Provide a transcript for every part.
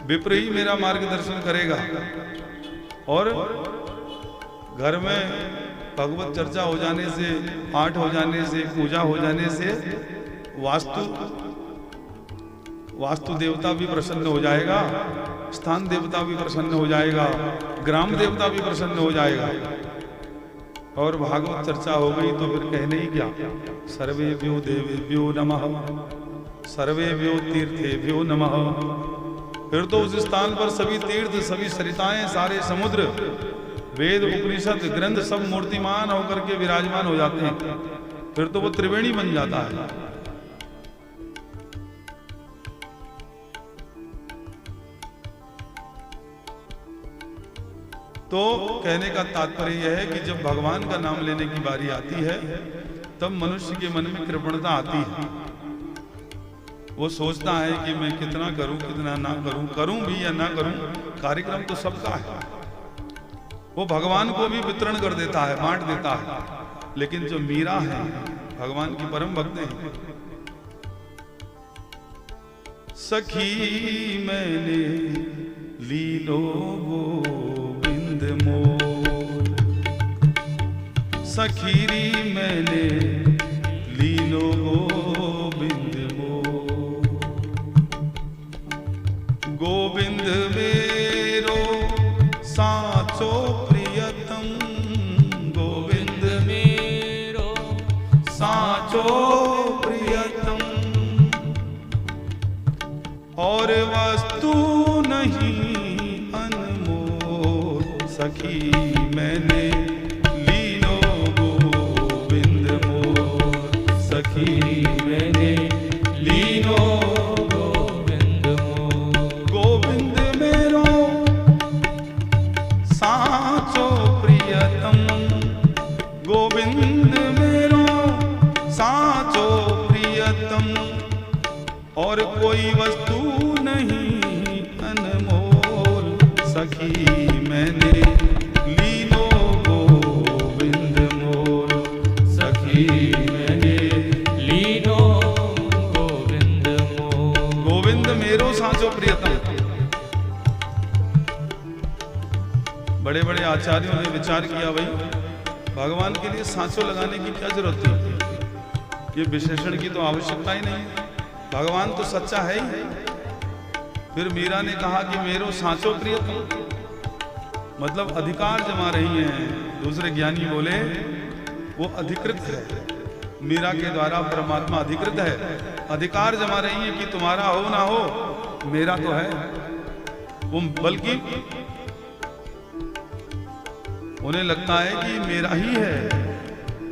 विप्र ही मेरा मार्गदर्शन करेगा। और घर में भगवत चर्चा हो जाने से, पाठ हो जाने से, पूजा हो जाने से वास्तु देवता भी प्रसन्न हो जाएगा, स्थान देवता भी प्रसन्न हो जाएगा, ग्राम देवता भी प्रसन्न हो जाएगा। और भागवत चर्चा हो गई तो फिर कहने ही क्या, सर्वेभ्यो देवेभ्यो नमः, सर्वेभ्यो तीर्थेभ्यो नमः। फिर तो उस स्थान पर सभी तीर्थ, सभी सरिताएं, सारे समुद्र, वेद उपनिषद ग्रंथ सब मूर्तिमान होकर के विराजमान हो जाते हैं। फिर तो वो त्रिवेणी बन जाता है। तो कहने का तात्पर्य यह है कि जब भगवान का नाम लेने की बारी आती है तब मनुष्य के मन में कृपणता आती है। वो सोचता है कि मैं कितना करूं, कितना ना करूं, करूं भी या ना करूं, कार्यक्रम तो सबका है। वो भगवान को भी वितरण कर देता है, बांट देता है। लेकिन जो मीरा है, भगवान की परम भक्त है, सखी मैंने लीलो गोविंद मोर, सखीरी मैंने लीलो गोविंद मोर, गोविंद मेरो साचो प्रियतम, गोविंद मेरो साचो प्रियतम, और वस्तु नहीं अनमोल, सखी मैंने लीलो गोविंद मोर, सखी मैंने लीलो गोविंद मोर, गोविंद मेरो साचो प्रियतम, गोविंद मेरो साचो प्रियतम, और कोई वस्तु नहीं अनमोल, सखी मैंने लीलो गोविंद मोर, सखी मैंने लीलो गोविंद मोर, गोविंद मेरो साचो प्रियतम। बड़े बड़े आचार्यों ने विचार किया, भाई भगवान के लिए सांचो लगाने की क्या जरूरत है, ये विशेषण की तो आवश्यकता ही नहीं है, भगवान तो सच्चा है ही। फिर मीरा ने कहा कि मेरो सांचो प्रियतम, मतलब अधिकार जमा रही हैं। दूसरे ज्ञानी बोले वो अधिकृत है, मीरा के द्वारा परमात्मा अधिकृत है, अधिकार जमा रही है कि तुम्हारा हो ना हो, मेरा तो है वो। बल्कि उन्हें लगता है कि मेरा ही है,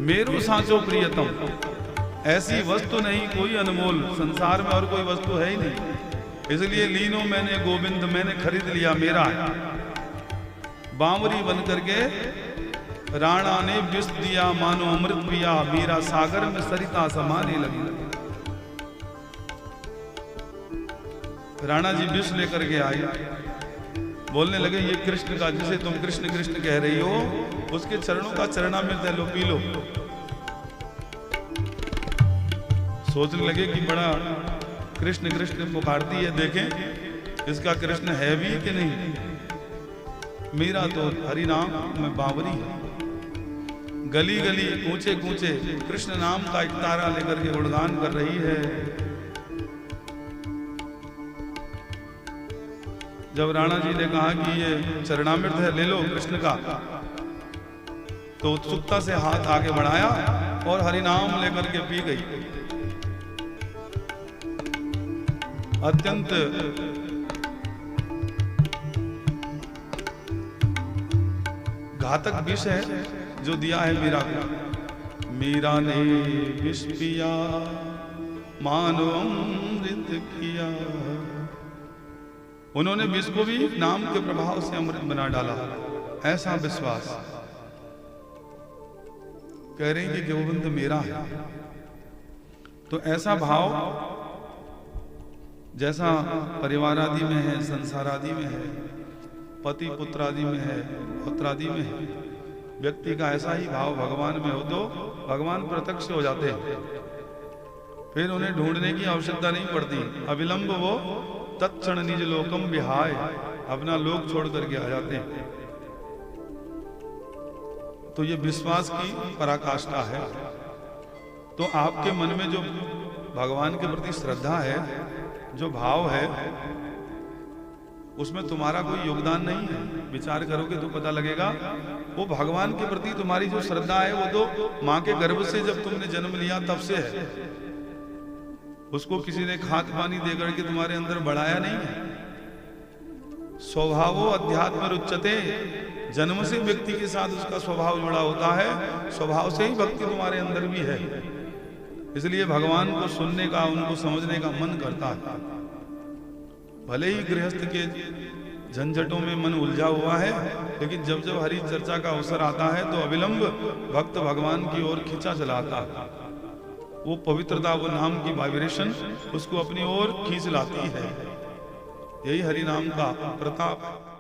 मेरो सांचो प्रियतम। ऐसी वस्तु नहीं कोई अनमोल, संसार में और कोई वस्तु है ही नहीं, इसलिए लीनो मैंने गोविंद, मैंने खरीद लिया, मेरा है। बांवरी बन करके राणा ने विष दिया, मानो अमृत पिया, मीरा सागर में सरिता समाने लगी। राणा जी विष लेकर के आए, बोलने लगे ये कृष्ण का, जिसे तुम कृष्ण कृष्ण कह रही हो, उसके चरणों का चरणामृत है, लो पी लो। सोचने लगे कि बड़ा कृष्ण कृष्ण पुकारती है, देखें इसका कृष्ण है भी कि नहीं। मीरा तो हरि नाम में बावरी है, गली गली कूचे कूचे कृष्ण नाम का एक तारा लेकर के गुणगान कर रही है। जब राणा जी ने कहा कि ये चरणामृत है, ले लो कृष्ण का, तो उत्सुकता से हाथ आगे बढ़ाया और हरि नाम लेकर के पी गई। अत्यंत घातक विष है जो दिया है मीरा को। मीरा ने विष पिया, मानो अमृत किया। उन्होंने विष को भी नाम के प्रभाव से अमृत बना डाला, ऐसा विश्वास। कह रहे हैं कि गोविंद मेरा है, तो ऐसा भाव जैसा परिवार आदि में है, संसार आदि में है, पति पुत्र आदि में है, पुत्र आदि में है, व्यक्ति का ऐसा ही भाव भगवान में हो तो भगवान प्रत्यक्ष हो जाते हैं। फिर उन्हें ढूंढने की आवश्यकता नहीं पड़ती, अविलंब वो तत्क्षण निज लोकम विहाय, अपना लोक छोड़ करके आ जाते हैं। तो ये विश्वास की पराकाष्ठा है। तो आपके मन में जो भगवान के प्रति श्रद्धा है, जो भाव है, उसमें तुम्हारा कोई योगदान नहीं है। विचार करोगे तो पता लगेगा, वो भगवान के प्रति तुम्हारी जो श्रद्धा है वो तो मां के गर्भ से जब तुमने जन्म लिया तब से है। उसको किसी ने खाद पानी दे करके तुम्हारे अंदर बढ़ाया नहीं है। स्वभावो अध्यात्म रुच्यते, जन्म से व्यक्ति के साथ उसका स्वभाव जुड़ा होता है, स्वभाव से ही भक्ति तुम्हारे अंदर भी है। इसलिए भगवान को सुनने का, उनको समझने का मन करता है। भले ही गृहस्थ के झंझटों में मन उलझा हुआ है, लेकिन जब जब हरि चर्चा का अवसर आता है तो अविलंब भक्त भगवान की ओर खींचा चलाता है। वो पवित्रता, वो नाम की वाइब्रेशन उसको अपनी ओर खींच लाती है। यही हरि नाम का प्रताप।